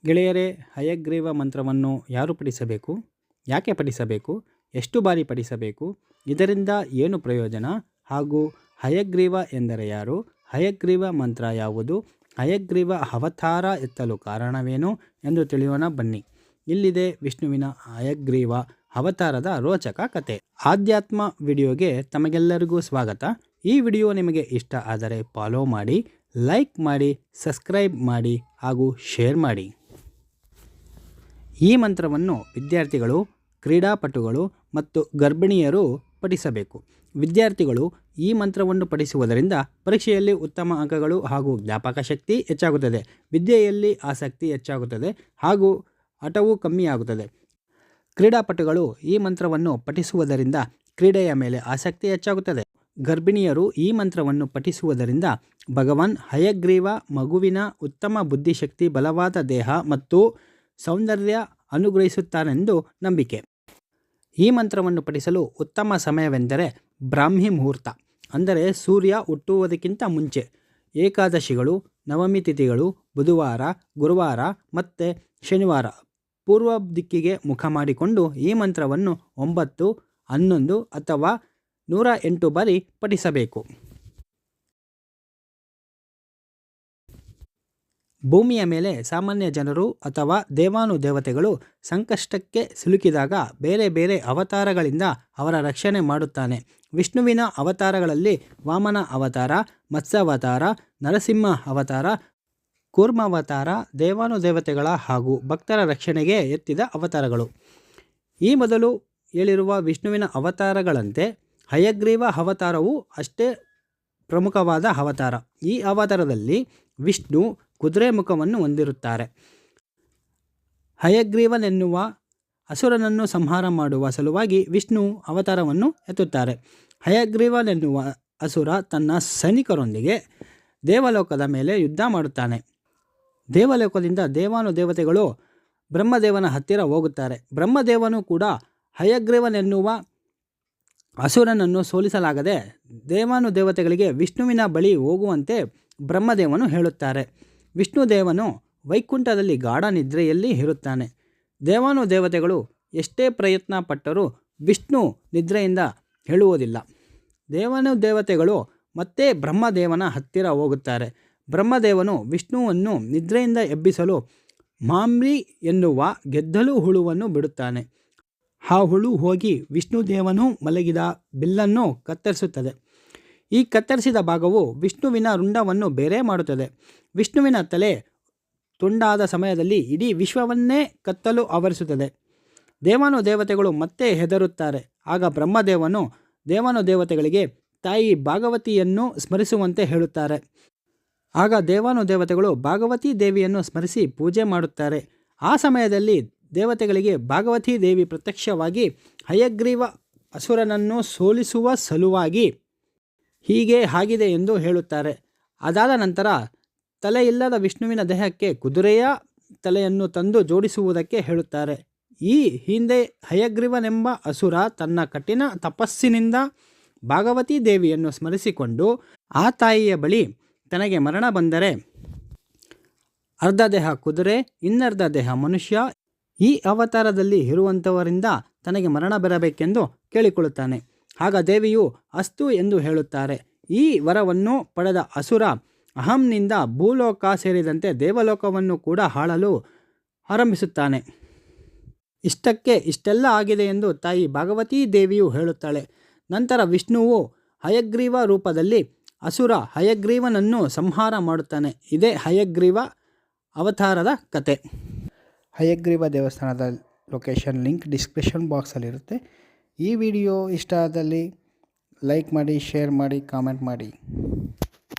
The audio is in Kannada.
ಗೆಳೆಯರೇ, ಹಯಗ್ರೀವ ಮಂತ್ರವನ್ನು ಯಾರು ಪಠಿಸಬೇಕು, ಯಾಕೆ ಪಠಿಸಬೇಕು, ಎಷ್ಟು ಬಾರಿ ಪಠಿಸಬೇಕು, ಇದರಿಂದ ಏನು ಪ್ರಯೋಜನ ಹಾಗೂ ಹಯಗ್ರೀವ ಎಂದರೆ ಯಾರು, ಹಯಗ್ರೀವ ಮಂತ್ರ ಯಾವುದು, ಹಯಗ್ರೀವ ಅವತಾರ ಎತ್ತಲು ಕಾರಣವೇನು ಎಂದು ತಿಳಿಯೋಣ ಬನ್ನಿ. ಇಲ್ಲಿದೆ ವಿಷ್ಣುವಿನ ಹಯಗ್ರೀವ ಅವತಾರದ ರೋಚಕ ಕತೆ. ಆಧ್ಯಾತ್ಮ ವಿಡಿಯೋಗೆ ತಮಗೆಲ್ಲರಿಗೂ ಸ್ವಾಗತ. ಈ ವಿಡಿಯೋ ನಿಮಗೆ ಇಷ್ಟ ಆದರೆ ಫಾಲೋ ಮಾಡಿ, ಲೈಕ್ ಮಾಡಿ, ಸಬ್ಸ್ಕ್ರೈಬ್ ಮಾಡಿ ಹಾಗೂ ಶೇರ್ ಮಾಡಿ. ಈ ಮಂತ್ರವನ್ನು ವಿದ್ಯಾರ್ಥಿಗಳು, ಕ್ರೀಡಾಪಟುಗಳು ಮತ್ತು ಗರ್ಭಿಣಿಯರು ಪಠಿಸಬೇಕು. ವಿದ್ಯಾರ್ಥಿಗಳು ಈ ಮಂತ್ರವನ್ನು ಪಠಿಸುವುದರಿಂದ ಪರೀಕ್ಷೆಯಲ್ಲಿ ಉತ್ತಮ ಅಂಕಗಳು ಹಾಗೂ ಜ್ಞಾಪಕ ಶಕ್ತಿ ಹೆಚ್ಚಾಗುತ್ತದೆ, ವಿದ್ಯೆಯಲ್ಲಿ ಆಸಕ್ತಿ ಹೆಚ್ಚಾಗುತ್ತದೆ ಹಾಗೂ ಹಠವು ಕಮ್ಮಿಯಾಗುತ್ತದೆ. ಕ್ರೀಡಾಪಟುಗಳು ಈ ಮಂತ್ರವನ್ನು ಪಠಿಸುವುದರಿಂದ ಕ್ರೀಡೆಯ ಮೇಲೆ ಆಸಕ್ತಿ ಹೆಚ್ಚಾಗುತ್ತದೆ. ಗರ್ಭಿಣಿಯರು ಈ ಮಂತ್ರವನ್ನು ಪಠಿಸುವುದರಿಂದ ಭಗವಾನ್ ಹಯಗ್ರೀವ ಮಗುವಿನ ಉತ್ತಮ ಬುದ್ಧಿಶಕ್ತಿ, ಬಲವಾದ ದೇಹ ಮತ್ತು ಸೌಂದರ್ಯ ಅನುಗ್ರಹಿಸುತ್ತಾನೆಂದು ನಂಬಿಕೆ. ಈ ಮಂತ್ರವನ್ನು ಪಠಿಸಲು ಉತ್ತಮ ಸಮಯವೆಂದರೆ ಬ್ರಾಹ್ಮಿ ಮುಹೂರ್ತ, ಅಂದರೆ ಸೂರ್ಯ ಹುಟ್ಟುವುದಕ್ಕಿಂತ ಮುಂಚೆ. ಏಕಾದಶಿಗಳು, ನವಮಿ ತಿಥಿಗಳು, ಬುಧವಾರ, ಗುರುವಾರ ಮತ್ತು ಶನಿವಾರ ಪೂರ್ವ ದಿಕ್ಕಿಗೆ ಮುಖ ಮಾಡಿಕೊಂಡು ಈ ಮಂತ್ರವನ್ನು 9, 11 ಅಥವಾ 108 ಬಾರಿ ಪಠಿಸಬೇಕು. ಭೂಮಿಯ ಮೇಲೆ ಸಾಮಾನ್ಯ ಜನರು ಅಥವಾ ದೇವಾನುದೇವತೆಗಳು ಸಂಕಷ್ಟಕ್ಕೆ ಸಿಲುಕಿದಾಗ ಬೇರೆ ಬೇರೆ ಅವತಾರಗಳಿಂದ ಅವರ ರಕ್ಷಣೆ ಮಾಡುತ್ತಾನೆ. ವಿಷ್ಣುವಿನ ಅವತಾರಗಳಲ್ಲಿ ವಾಮನ ಅವತಾರ, ಮತ್ಸ್ಯಾವತಾರ, ನರಸಿಂಹ ಅವತಾರ, ಕೂರ್ಮಾವತಾರ ದೇವಾನುದೇವತೆಗಳ ಹಾಗೂ ಭಕ್ತರ ರಕ್ಷಣೆಗೆ ಎತ್ತಿದ ಅವತಾರಗಳು. ಈ ಮೊದಲು ಹೇಳಿರುವ ವಿಷ್ಣುವಿನ ಅವತಾರಗಳಂತೆ ಹಯಗ್ರೀವ ಅವತಾರವು ಅಷ್ಟೇ ಪ್ರಮುಖವಾದ ಅವತಾರ. ಈ ಅವತಾರದಲ್ಲಿ ವಿಷ್ಣು ಕುದುರೆ ಮುಖವನ್ನು ಹೊಂದಿರುತ್ತಾರೆ. ಹಯಗ್ರೀವನೆನ್ನುವ ಅಸುರನನ್ನು ಸಂಹಾರ ಮಾಡುವ ಸಲುವಾಗಿ ವಿಷ್ಣು ಅವತಾರವನ್ನು ಎತ್ತುತ್ತಾರೆ. ಹಯಗ್ರೀವನೆನ್ನುವ ಅಸುರ ತನ್ನ ಸೈನಿಕರೊಂದಿಗೆ ದೇವಲೋಕದ ಮೇಲೆ ಯುದ್ಧ ಮಾಡುತ್ತಾನೆ. ದೇವಲೋಕದಿಂದ ದೇವಾನುದೇವತೆಗಳು ಬ್ರಹ್ಮದೇವನ ಹತ್ತಿರ ಹೋಗುತ್ತಾರೆ. ಬ್ರಹ್ಮದೇವನು ಕೂಡ ಹಯಗ್ರೀವನೆನ್ನುವ ಅಸುರನನ್ನು ಸೋಲಿಸಲಾಗದೆ ದೇವಾನುದೇವತೆಗಳಿಗೆ ವಿಷ್ಣುವಿನ ಬಳಿ ಹೋಗುವಂತೆ ಬ್ರಹ್ಮದೇವನು ಹೇಳುತ್ತಾರೆ. ವಿಷ್ಣುದೇವನು ವೈಕುಂಠದಲ್ಲಿ ಗಾಢ ನಿದ್ರೆಯಲ್ಲಿ ಇರುತ್ತಾನೆ. ದೇವಾನುದೇವತೆಗಳು ಎಷ್ಟೇ ಪ್ರಯತ್ನ ಪಟ್ಟರೂ ವಿಷ್ಣು ನಿದ್ರೆಯಿಂದ ಹೇಳುವುದಿಲ್ಲ. ದೇವಾನುದೇವತೆಗಳು ಮತ್ತೆ ಬ್ರಹ್ಮದೇವನ ಹತ್ತಿರ ಹೋಗುತ್ತಾರೆ. ಬ್ರಹ್ಮದೇವನು ವಿಷ್ಣುವನ್ನು ನಿದ್ರೆಯಿಂದ ಎಬ್ಬಿಸಲು ಮಾಮ್ರಿ ಎನ್ನುವ ಗೆದ್ದಲು ಹುಳುವನ್ನು ಬಿಡುತ್ತಾನೆ. ಆ ಹುಳು ಹೋಗಿ ವಿಷ್ಣುದೇವನು ಮಲಗಿದ ಬಿಲ್ಲನ್ನು ಕತ್ತರಿಸುತ್ತದೆ. ಈ ಕತ್ತರಿಸಿದ ಭಾಗವು ವಿಷ್ಣುವಿನ ರುಂಡವನ್ನು ಬೇರೆ ಮಾಡುತ್ತದೆ. ವಿಷ್ಣುವಿನ ತಲೆ ತುಂಡಾದ ಸಮಯದಲ್ಲಿ ಇಡೀ ವಿಶ್ವವನ್ನೇ ಕತ್ತಲು ಆವರಿಸುತ್ತದೆ. ದೇವಾನುದೇವತೆಗಳು ಮತ್ತೆ ಹೆದರುತ್ತಾರೆ. ಆಗ ಬ್ರಹ್ಮದೇವನು ದೇವಾನುದೇವತೆಗಳಿಗೆ ತಾಯಿ ಭಾಗವತಿಯನ್ನು ಸ್ಮರಿಸುವಂತೆ ಹೇಳುತ್ತಾರೆ. ಆಗ ದೇವಾನುದೇವತೆಗಳು ಭಾಗವತಿ ದೇವಿಯನ್ನು ಸ್ಮರಿಸಿ ಪೂಜೆ ಮಾಡುತ್ತಾರೆ. ಆ ಸಮಯದಲ್ಲಿ ದೇವತೆಗಳಿಗೆ ಭಾಗವತಿ ದೇವಿ ಪ್ರತ್ಯಕ್ಷವಾಗಿ ಹಯಗ್ರೀವ ಅಸುರನನ್ನು ಸೋಲಿಸುವ ಸಲುವಾಗಿ ಹೀಗೆ ಆಗಿದೆ ಎಂದು ಹೇಳುತ್ತಾರೆ. ಅದಾದ ನಂತರ ತಲೆಯಿಲ್ಲದ ವಿಷ್ಣುವಿನ ದೇಹಕ್ಕೆ ಕುದುರೆಯ ತಲೆಯನ್ನು ತಂದು ಜೋಡಿಸುವುದಕ್ಕೆ ಹೇಳುತ್ತಾರೆ. ಈ ಹಿಂದೆ ಹಯಗ್ರೀವನೆಂಬ ಅಸುರ ತನ್ನ ಕಠಿಣ ತಪಸ್ಸಿನಿಂದ ಭಾಗವತಿ ದೇವಿಯನ್ನು ಸ್ಮರಿಸಿಕೊಂಡು ಆ ತಾಯಿಯ ಬಳಿ ತನಗೆ ಮರಣ ಬಂದರೆ ಅರ್ಧ ದೇಹ ಕುದುರೆ, ಇನ್ನರ್ಧ ದೇಹ ಮನುಷ್ಯ, ಈ ಅವತಾರದಲ್ಲಿ ಇರುವಂಥವರಿಂದ ತನಗೆ ಮರಣ ಬರಬೇಕೆಂದು ಕೇಳಿಕೊಳ್ಳುತ್ತಾನೆ. ಆಗ ದೇವಿಯು ಅಸ್ತು ಎಂದು ಹೇಳುತ್ತಾರೆ. ಈ ವರವನ್ನು ಪಡೆದ ಅಸುರ ಅಹಂನಿಂದ ಭೂಲೋಕ ಸೇರಿದಂತೆ ದೇವಲೋಕವನ್ನು ಕೂಡ ಆಳಲು ಆರಂಭಿಸುತ್ತಾನೆ. ಇಷ್ಟೆಲ್ಲ ಆಗಿದೆ ಎಂದು ತಾಯಿ ಭಾಗವತೀ ದೇವಿಯು ಹೇಳುತ್ತಾಳೆ. ನಂತರ ವಿಷ್ಣುವು ಹಯಗ್ರೀವ ರೂಪದಲ್ಲಿ ಅಸುರ ಹಯಗ್ರೀವನನ್ನು ಸಂಹಾರ ಮಾಡುತ್ತಾನೆ. ಇದೇ ಹಯಗ್ರೀವ ಅವತಾರದ ಕತೆ. ಹಯಗ್ರೀವ ದೇವಸ್ಥಾನದ ಲೊಕೇಶನ್ ಲಿಂಕ್ ಡಿಸ್ಕ್ರಿಪ್ಷನ್ ಬಾಕ್ಸಲ್ಲಿರುತ್ತೆ. ಈ ವಿಡಿಯೋ ಇಷ್ಟ ಆದಲ್ಲಿ ಲೈಕ್ ಮಾಡಿ, ಶೇರ್ ಮಾಡಿ, ಕಾಮೆಂಟ್ ಮಾಡಿ.